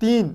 3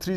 3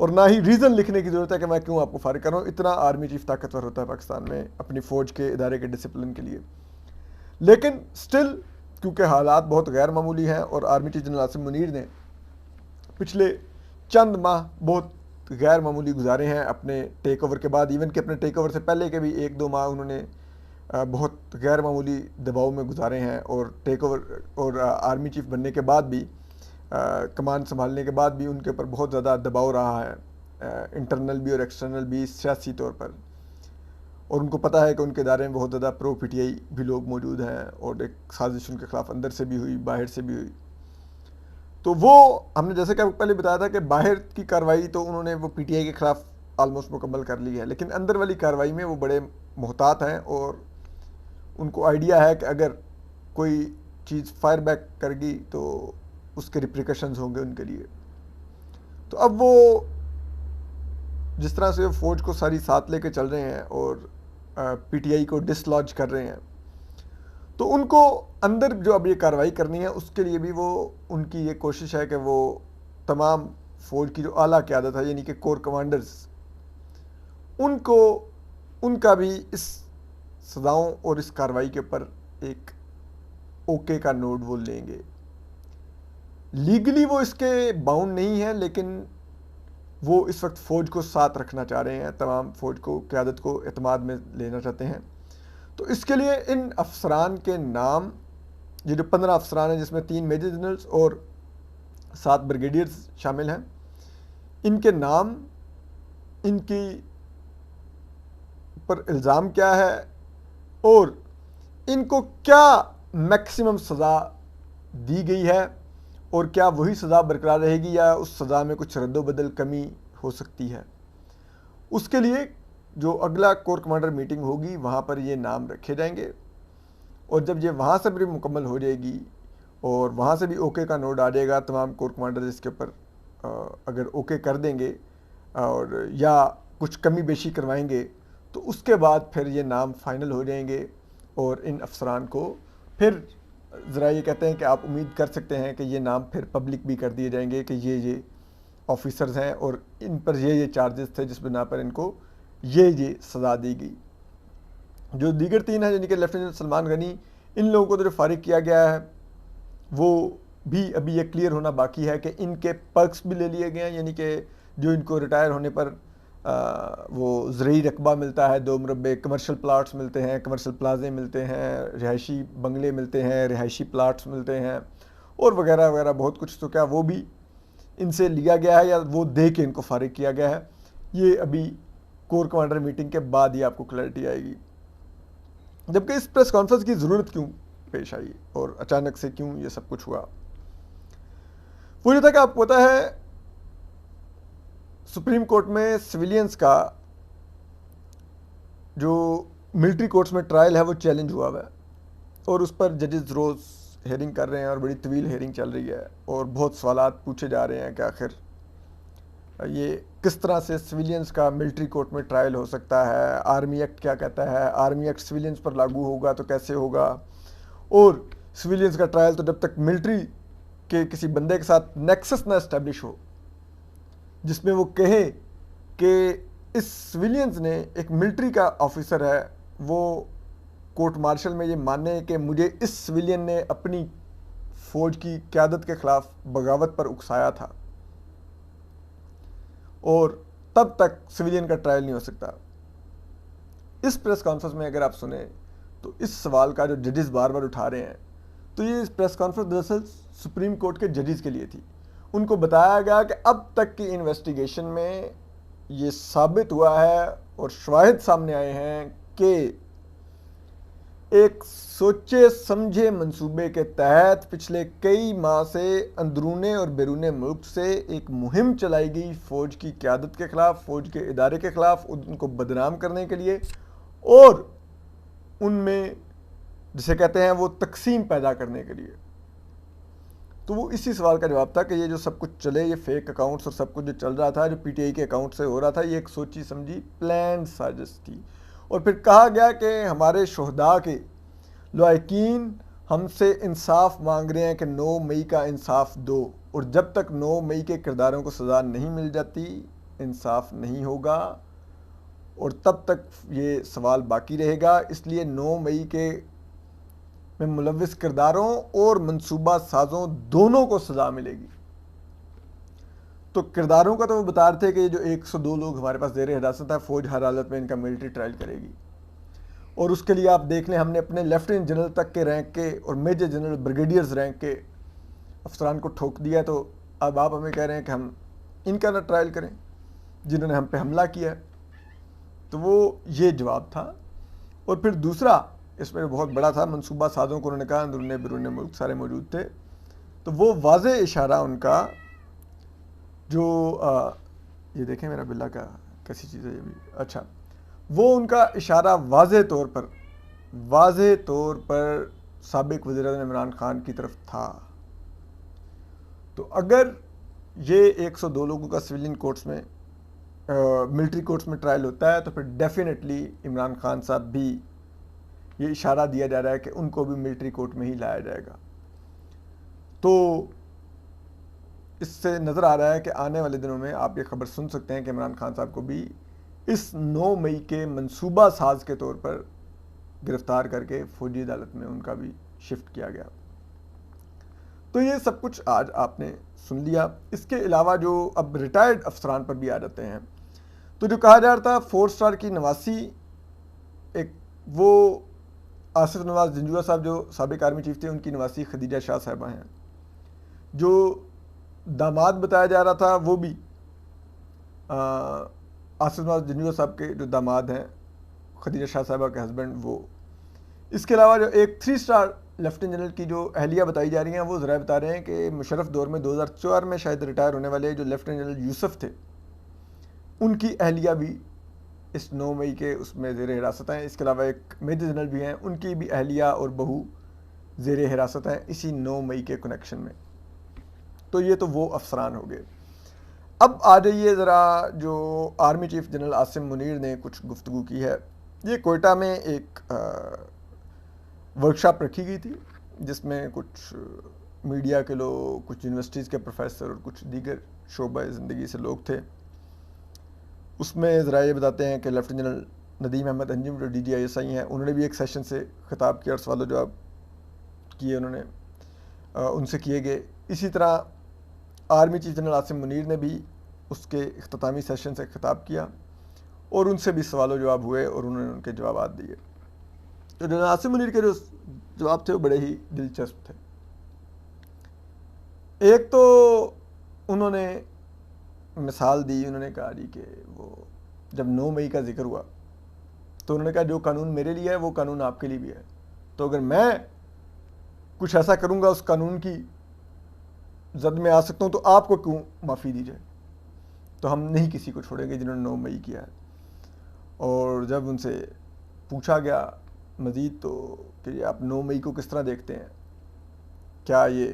اور نہ ہی ریزن لکھنے کی ضرورت ہے کہ میں کیوں آپ کو فارغ کر رہا ہوں. اتنا آرمی چیف طاقتور ہوتا ہے پاکستان میں اپنی فوج کے ادارے کے ڈسپلن کے لیے. لیکن سٹل کیونکہ حالات بہت غیر معمولی ہیں اور army chief general Asim Munir نے پچھلے چند ماہ بہت غیر معمولی گزارے ہیں اپنے ٹیک اوور کے بعد. ایون کہ اپنے ٹیک اوور سے پہلے کے بھی 1-2 ماہ انہوں نے بہت غیر معمولی دباؤ میں گزارے ہیں. اور ٹیک اوور اور آرمی چیف بننے کے بعد بھی کمان سنبھالنے کے بعد بھی ان کے اوپر بہت زیادہ دباؤ رہا ہے, انٹرنل بھی اور ایکسٹرنل بھی, سیاسی طور پر. اور ان کو پتہ ہے کہ ان کے ادارے میں بہت زیادہ پرو پی ٹی آئی بھی لوگ موجود ہیں اور ایک سازش ان کے خلاف اندر سے بھی ہوئی, باہر سے بھی ہوئی. تو وہ ہم نے جیسے کہ پہلے بتایا تھا کہ باہر کی کارروائی تو انہوں نے وہ پی ٹی آئی کے خلاف آلموسٹ مکمل کر لی ہے, لیکن اندر والی کارروائی میں وہ بڑے محتاط ہیں اور ان کو آئیڈیا ہے کہ اگر کوئی چیز فائر بیک کر گی تو اس کے ریپریکشنز ہوں گے ان کے لیے. تو اب وہ جس طرح سے فوج کو ساری ساتھ لے کے چل رہے ہیں اور پی ٹی آئی کو ڈس لاج کر رہے ہیں, تو ان کو اندر جو اب یہ کارروائی کرنی ہے اس کے لیے بھی وہ ان کی یہ کوشش ہے کہ وہ تمام فوج کی جو اعلیٰ قیادت ہے یعنی کہ کور کمانڈرز ان کو ان کا بھی اس سزاؤں اور اس کارروائی کے اوپر ایک اوکے کا نوڈ وہ لیں گے. لیگلی وہ اس کے باؤنڈ نہیں ہیں لیکن وہ اس وقت فوج کو ساتھ رکھنا چاہ رہے ہیں, تمام فوج کو قیادت کو اعتماد میں لینا چاہتے ہیں. تو اس کے لیے ان افسران کے نام, یہ جو 15 افسران ہیں جس میں 3 میجر جنرلز اور 7 بریگیڈیئرز شامل ہیں, ان کے نام, ان کی پر الزام کیا ہے اور ان کو کیا میکسیمم سزا دی گئی ہے اور کیا وہی سزا برقرار رہے گی یا اس سزا میں کچھ رد و بدل کمی ہو سکتی ہے. اس کے لیے جو اگلا کور کمانڈر میٹنگ ہوگی وہاں پر یہ نام رکھے جائیں گے, اور جب یہ وہاں سے بھی مکمل ہو جائے گی اور وہاں سے بھی اوکے کا نوڈ آ جائے گا, تمام کور کمانڈر اس کے اوپر اگر اوکے کر دیں گے اور یا کچھ کمی بیشی کروائیں گے تو اس کے بعد پھر یہ نام فائنل ہو جائیں گے. اور ان افسران کو پھر ذرا یہ کہتے ہیں کہ آپ امید کر سکتے ہیں کہ یہ نام پھر پبلک بھی کر دیے جائیں گے کہ یہ آفیسرز ہیں اور ان پر یہ چارجز تھے جس بنا پر ان کو یہ سزا دی گئی. جو دیگر 3 ہیں یعنی کہ لیفٹیننٹ سلمان غنی, ان لوگوں کو تو جو فارغ کیا گیا ہے وہ بھی ابھی یہ کلیئر ہونا باقی ہے کہ ان کے پرکس بھی لے لیے گئے ہیں, یعنی کہ جو ان کو ریٹائر ہونے پر وہ زرعی رقبہ ملتا ہے, 2 مربع کمرشل پلاٹس ملتے ہیں, کمرشل پلازے ملتے ہیں, رہائشی بنگلے ملتے ہیں, رہائشی پلاٹس ملتے ہیں اور وغیرہ وغیرہ بہت کچھ. تو کیا وہ بھی ان سے لیا گیا ہے یا وہ دے کے ان کو فارغ کیا گیا ہے, یہ ابھی کور کمانڈر میٹنگ کے بعد ہی آپ کو کلیئرٹی آئے گی. جبکہ اس پریس کانفرنس کی ضرورت کیوں پیش آئی اور اچانک سے کیوں یہ سب کچھ ہوا, وہ یہ تھا کہ آپ کو پتہ ہے سپریم کورٹ میں سویلینز کا جو ملٹری کورٹس میں ٹرائل ہے وہ چیلنج ہوا ہے اور اس پر ججز روز ہیئرنگ کر رہے ہیں اور بڑی طویل ہیئرنگ چل رہی ہے اور بہت سوالات پوچھے جا رہے ہیں کہ آخر یہ کس طرح سے سویلینز کا ملٹری کورٹ میں ٹرائل ہو سکتا ہے, آرمی ایکٹ کیا کہتا ہے, آرمی ایکٹ سویلینز پر لاگو ہوگا تو کیسے ہوگا, اور سویلینز کا ٹرائل تو جب تک ملٹری کے کسی بندے کے ساتھ نیکسس نہ اسٹیبلش ہو جس میں وہ کہے کہ اس سویلینز نے, ایک ملٹری کا آفیسر ہے وہ کورٹ مارشل میں یہ مانے کہ مجھے اس سویلین نے اپنی فوج کی قیادت کے خلاف بغاوت پر اکسایا تھا, اور تب تک سویلین کا ٹرائل نہیں ہو سکتا. اس پریس کانفرنس میں اگر آپ سنیں تو اس سوال کا جو ججز بار بار اٹھا رہے ہیں, تو یہ پریس کانفرنس دراصل سپریم کورٹ کے ججز کے لیے تھی. ان کو بتایا گیا کہ اب تک کی انویسٹیگیشن میں یہ ثابت ہوا ہے اور شواہد سامنے آئے ہیں کہ ایک سوچے سمجھے منصوبے کے تحت پچھلے کئی ماہ سے اندرون اور بیرون ملک سے ایک مہم چلائی گئی فوج کی قیادت کے خلاف, فوج کے ادارے کے خلاف, ان کو بدنام کرنے کے لیے, اور ان میں جسے کہتے ہیں وہ تقسیم پیدا کرنے کے لیے. تو وہ اسی سوال کا جواب تھا کہ یہ جو سب کچھ چلے, یہ فیک اکاؤنٹس اور سب کچھ جو چل رہا تھا, جو پی ٹی آئی کے اکاؤنٹ سے ہو رہا تھا, یہ ایک سوچی سمجھی پلانڈ سازش تھی. اور پھر کہا گیا کہ ہمارے شہداء کے لواحقین ہم سے انصاف مانگ رہے ہیں کہ 9 مئی کا انصاف دو, اور جب تک 9 مئی کے کرداروں کو سزا نہیں مل جاتی انصاف نہیں ہوگا اور تب تک یہ سوال باقی رہے گا. اس لیے 9 مئی کے میں ملوث کرداروں اور منصوبہ سازوں دونوں کو سزا ملے گی. تو کرداروں کا تو وہ بتا رہے تھے کہ جو 102 لوگ ہمارے پاس زیر حراست ہیں، فوج ہر حالت میں ان کا ملٹری ٹرائل کرے گی. اور اس کے لیے آپ دیکھ لیں، ہم نے اپنے لیفٹیننٹ جنرل تک کے رینک کے اور میجر جنرل بریگیڈیئرز رینک کے افسران کو ٹھوک دیا. تو اب آپ ہمیں کہہ رہے ہیں کہ ہم ان کا نہ ٹرائل کریں جنہوں نے ہم پہ حملہ کیا ہے. تو وہ یہ جواب تھا. اور پھر دوسرا اس میں بہت بڑا تھا، منصوبہ سازوں کو انہوں نے کہا اندرون بیرون ملک سارے موجود تھے. تو وہ واضح اشارہ ان کا جو یہ دیکھیں میرا بلا کا کیسی چیز ہے یہ بھی، اچھا، وہ ان کا اشارہ واضح طور پر سابق وزیر اعظم عمران خان کی طرف تھا. تو اگر یہ 102 لوگوں کا سویلین کورٹس میں ملٹری کورٹس میں ٹرائل ہوتا ہے تو پھر ڈیفینیٹلی عمران خان صاحب بھی یہ اشارہ دیا جا رہا ہے کہ ان کو بھی ملٹری کورٹ میں ہی لایا جائے گا. تو اس سے نظر آ رہا ہے کہ آنے والے دنوں میں آپ یہ خبر سن سکتے ہیں کہ عمران خان صاحب کو بھی اس 9 مئی کے منصوبہ ساز کے طور پر گرفتار کر کے فوجی عدالت میں ان کا بھی شفٹ کیا گیا. تو یہ سب کچھ آج آپ نے سن لیا. اس کے علاوہ جو اب ریٹائرڈ افسران پر بھی آ جاتے ہیں، تو جو کہا جا رہا تھا 4 اسٹار کی نواسی، ایک وہ آصف نواز جنجوعہ صاحب جو سابق آرمی چیف تھے، ان کی نواسی خدیجہ شاہ صاحبہ ہیں. جو داماد بتایا جا رہا تھا وہ بھی آصف نواز جنجوعہ صاحب کے جو داماد ہیں، خدیجہ شاہ صاحبہ کے ہسبینڈ وہ. اس کے علاوہ جو ایک 3 اسٹار لیفٹیننٹ جنرل کی جو اہلیہ بتائی جا رہی ہیں، وہ ذرائع بتا رہے ہیں کہ مشرف دور میں 2004 میں شاید ریٹائر ہونے والے جو لیفٹیننٹ جنرل یوسف تھے، ان کی اہلیہ بھی اس 9 مئی کے اس میں زیر حراست ہیں. اس کے علاوہ ایک میجر جنرل بھی ہیں، ان کی بھی اہلیہ اور بہو زیر حراست ہیں اسی 9 مئی کے کنیکشن میں. تو یہ تو وہ افسران ہو گئے. اب آ جائیے ذرا جو army chief general Asim Munir نے کچھ گفتگو کی ہے. یہ کوئٹہ میں ایک ورکشاپ رکھی گئی تھی جس میں کچھ میڈیا کے لوگ، کچھ یونیورسٹیز کے پروفیسر اور کچھ دیگر شعبہ زندگی سے لوگ تھے. اس میں ذرا یہ بتاتے ہیں کہ لیفٹیننٹ جنرل ندیم احمد انجم جو DGISI ہیں، انہوں نے بھی ایک سیشن سے خطاب کیا اور سوال و جواب کیے انہوں نے، ان سے کیے گئے. اسی طرح army chief general Asim Munir نے بھی اس کے اختتامی سیشن سے خطاب کیا اور ان سے بھی سوال و جواب ہوئے اور انہوں نے ان کے جوابات دیے. تو جنرل عاصم منیر کے جو جواب تھے وہ بڑے ہی دلچسپ تھے. ایک تو انہوں نے مثال دی، انہوں نے کہا جی کہ وہ جب 9 مئی کا ذکر ہوا تو انہوں نے کہا جو قانون میرے لیے ہے وہ قانون آپ کے لیے بھی ہے. تو اگر میں کچھ ایسا کروں گا اس قانون کی زد میں آ سکتا ہوں تو آپ کو کیوں معافی دی جائے. تو ہم نہیں کسی کو چھوڑیں گے جنہوں نے 9 مئی کیا ہے. اور جب ان سے پوچھا گیا مزید تو کہ آپ 9 مئی کو کس طرح دیکھتے ہیں، کیا یہ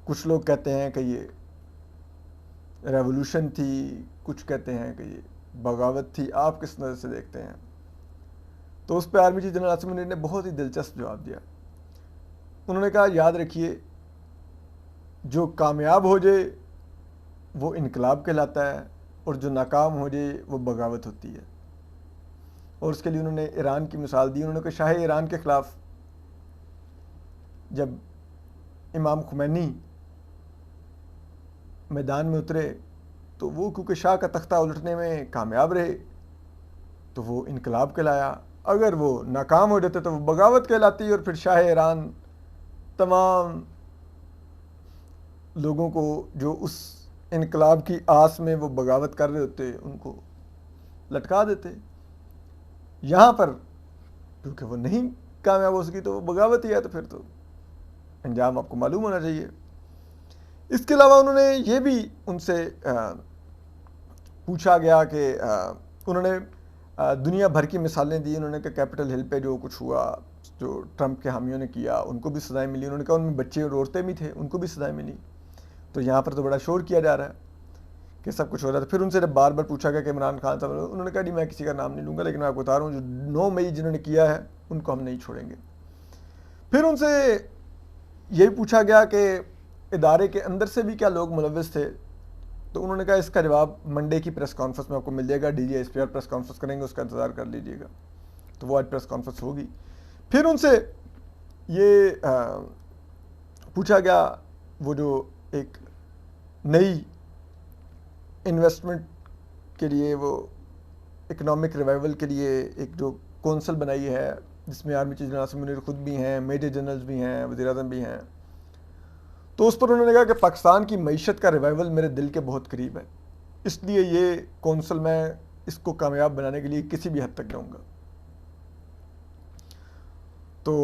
کچھ لوگ کہتے ہیں کہ یہ ریولوشن تھی، کچھ کہتے ہیں کہ یہ بغاوت تھی، آپ کس نظر سے دیکھتے ہیں. تو اس پہ army chief general Asim Munir نے بہت ہی دلچسپ جواب دیا. انہوں نے کہا یاد رکھیے جو کامیاب ہو جائے وہ انقلاب کہلاتا ہے اور جو ناکام ہو جائے وہ بغاوت ہوتی ہے. اور اس کے لیے انہوں نے ایران کی مثال دی. انہوں نے کہا شاہ ایران کے خلاف جب امام خمینی میدان میں اترے تو وہ کیونکہ شاہ کا تختہ الٹنے میں کامیاب رہے تو وہ انقلاب کہلایا. اگر وہ ناکام ہو جاتے تو وہ بغاوت کہلاتی اور پھر شاہ ایران تمام لوگوں کو جو اس انقلاب کی آس میں وہ بغاوت کر رہے ہوتے ان کو لٹکا دیتے. یہاں پر کیونکہ وہ نہیں کامیاب ہو سکی تو وہ بغاوت ہی ہے، تو پھر تو انجام آپ کو معلوم ہونا چاہیے. اس کے علاوہ انہوں نے یہ بھی ان سے پوچھا گیا کہ انہوں نے دنیا بھر کی مثالیں دی. انہوں نے کہا کیپٹل ہل پہ جو کچھ ہوا، جو ٹرمپ کے حامیوں نے کیا ان کو بھی سزائیں ملی. انہوں نے کہا ان میں بچے اور عورتیں بھی تھے، ان کو بھی سزائیں ملی. تو یہاں پر تو بڑا شور کیا جا رہا ہے کہ سب کچھ ہو رہا تھا. پھر ان سے جب بار بار پوچھا گیا کہ عمران خان صاحب، انہوں نے کہا جی میں کسی کا نام نہیں لوں گا، لیکن میں آپ کو بتا رہا ہوں جو 9 مئی جنہوں نے کیا ہے ان کو ہم نہیں چھوڑیں گے. پھر ان سے یہی پوچھا گیا کہ ادارے کے اندر سے بھی کیا لوگ ملوث تھے. تو انہوں نے کہا اس کا جواب منڈے کی پریس کانفرنس میں آپ کو مل جائے گا, D G S P R press conference کریں گے, اس کا انتظار کر لیجیے گا. تو وہ آج پریس کانفرنس ہوگی. پھر ان سے یہ پوچھا گیا وہ جو ایک نئی انویسٹمنٹ کے لیے, وہ اکنامک ریوائول کے لیے ایک جو کونسل بنائی ہے جس میں army chief general Asim Munir خود بھی ہیں, میجر جنرلز بھی ہیں, وزیر اعظم بھی ہیں, تو اس پر انہوں نے کہا کہ پاکستان کی معیشت کا ریوائول میرے دل کے بہت قریب ہے, اس لیے یہ کونسل میں اس کو کامیاب بنانے کے لیے کسی بھی حد تک جاؤں گا. تو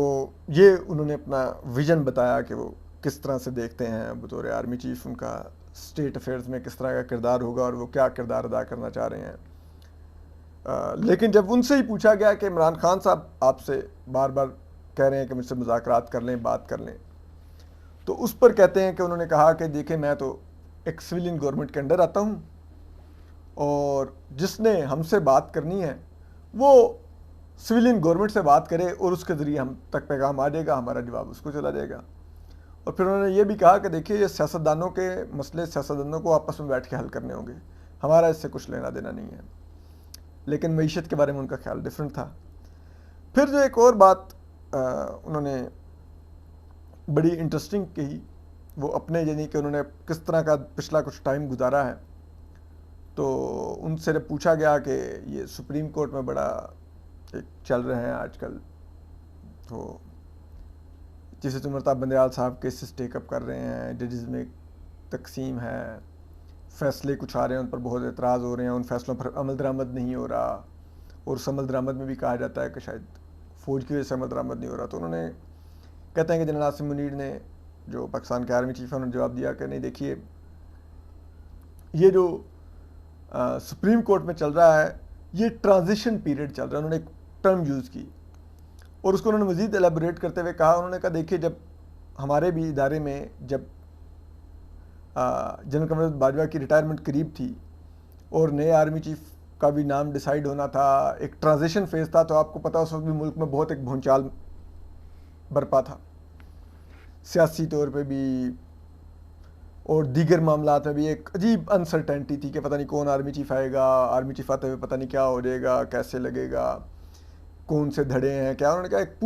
یہ انہوں نے اپنا ویژن بتایا کہ وہ کس طرح سے دیکھتے ہیں بطور آرمی چیف, ان کا اسٹیٹ افیئرز میں کس طرح کا کردار ہوگا اور وہ کیا کردار ادا کرنا چاہ رہے ہیں. لیکن جب ان سے ہی پوچھا گیا کہ عمران خان صاحب آپ سے بار بار کہہ رہے ہیں کہ مجھ سے مذاکرات کر لیں, بات کر لیں, تو اس پر کہتے ہیں کہ انہوں نے کہا کہ دیکھیں میں تو ایک سویلین گورنمنٹ کے انڈر آتا ہوں, اور جس نے ہم سے بات کرنی ہے وہ سویلین گورنمنٹ سے بات کرے اور اس کے ذریعے ہم تک پیغام آ جائے گا, ہمارا جواب اس کو چلا جائے گا. اور پھر انہوں نے یہ بھی کہا کہ دیکھیے یہ سیاستدانوں کے مسئلے سیاستدانوں کو آپس میں بیٹھ کے حل کرنے ہوں گے, ہمارا اس سے کچھ لینا دینا نہیں ہے. لیکن معیشت کے بارے میں ان کا خیال ڈیفرنٹ تھا. پھر جو ایک اور بات انہوں نے بڑی انٹرسٹنگ کہی, وہ اپنے یعنی کہ انہوں نے کس طرح کا پچھلا کچھ ٹائم گزارا ہے. تو ان سے پوچھا گیا کہ یہ سپریم کورٹ میں بڑا ایک چل رہے ہیں آج کل, تو جسے عمر بندیال صاحب کیسز ٹیک اپ کر رہے ہیں, ججز میں تقسیم ہے, فیصلے کچھ آ رہے ہیں ان پر بہت اعتراض ہو رہے ہیں, ان فیصلوں پر عمل درآمد نہیں ہو رہا, اور اس عمل درآمد میں بھی کہا جاتا ہے کہ شاید فوج کی وجہ سے عمل درآمد نہیں ہو رہا. تو انہوں نے کہتے ہیں کہ جنرل عاصم منیر نے جو پاکستان کے آرمی چیف ہیں انہوں نے جواب دیا کہ نہیں دیکھیے یہ جو سپریم کورٹ میں چل رہا ہے یہ ٹرانزیشن پیریڈ چل رہا ہے. انہوں نے ایک ٹرم یوز کی اور اس کو انہوں نے مزید ایلیبوریٹ کرتے ہوئے کہا, انہوں نے کہا دیکھیے جب ہمارے بھی ادارے میں جب جنرل قمر باجوہ کی ریٹائرمنٹ قریب تھی اور نئے آرمی چیف کا بھی نام ڈیسائیڈ ہونا تھا, ایک ٹرانزیشن فیز تھا, تو آپ کو پتہ اس وقت بھی ملک میں بہت ایک بھونچال برپا تھا, سیاسی طور پہ بھی اور دیگر معاملات میں بھی ایک عجیب انسرٹینٹی تھی کہ پتہ نہیں کون آرمی چیف آئے گا, آرمی چیف آتے ہوئے پتہ نہیں کیا ہو جائے گا, کیسے لگے گا, کون سے دھڑے ہیں کیا. انہوں نے کہا ایک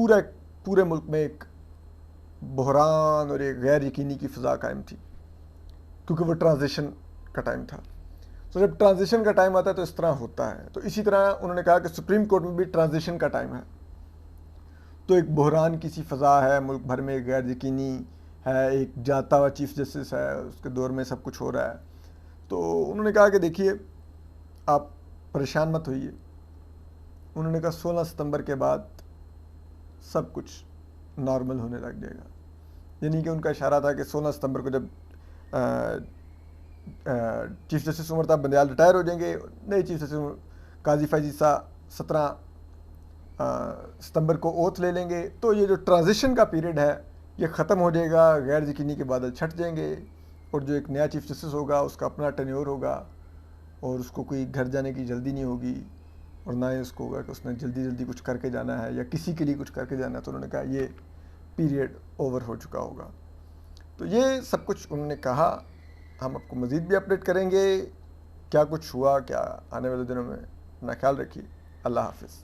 پورے ملک میں ایک بحران اور ایک غیر یقینی کی فضا قائم تھی کیونکہ وہ ٹرانزیشن کا ٹائم تھا. تو جب ٹرانزیشن کا ٹائم آتا ہے تو اس طرح ہوتا ہے. تو اسی طرح انہوں نے کہا کہ سپریم کورٹ میں بھی ٹرانزیشن کا ٹائم ہے, تو ایک بحران کی سی فضا ہے ملک بھر میں, غیر یقینی ہے, ایک جاتا ہوا چیف جسٹس ہے, اس کے دور میں سب کچھ ہو رہا ہے. تو انہوں نے کہا کہ دیکھیے آپ پریشان مت ہوئیے. انہوں نے کہا 16 ستمبر کے بعد سب کچھ نارمل ہونے لگ جائے گا. یعنی کہ ان کا اشارہ تھا کہ 16 ستمبر کو جب چیف جسٹس عمر طاہر بندیال ریٹائر ہو جائیں گے, نئے چیف جسٹس قاضی فیض عیسیٰ 17 ستمبر کو اوتھ لے لیں گے, تو یہ جو ٹرانزیشن کا پیریڈ ہے یہ ختم ہو جائے گا, غیر یقینی کے بادل چھٹ جائیں گے, اور جو ایک نیا چیف جسٹس ہوگا اس کا اپنا ٹینیور ہوگا اور اس کو کوئی گھر جانے کی جلدی نہیں ہوگی, اور نہ ہی اس کو ہوگا کہ اس نے جلدی کچھ کر کے جانا ہے یا کسی کے لیے کچھ کر کے جانا ہے. تو انہوں نے کہا یہ پیریڈ اوور ہو چکا ہوگا. تو یہ سب کچھ انہوں نے کہا. ہم آپ کو مزید بھی اپڈیٹ کریں گے کیا کچھ ہوا کیا آنے والے دنوں میں. اپنا خیال رکھیے. اللہ حافظ.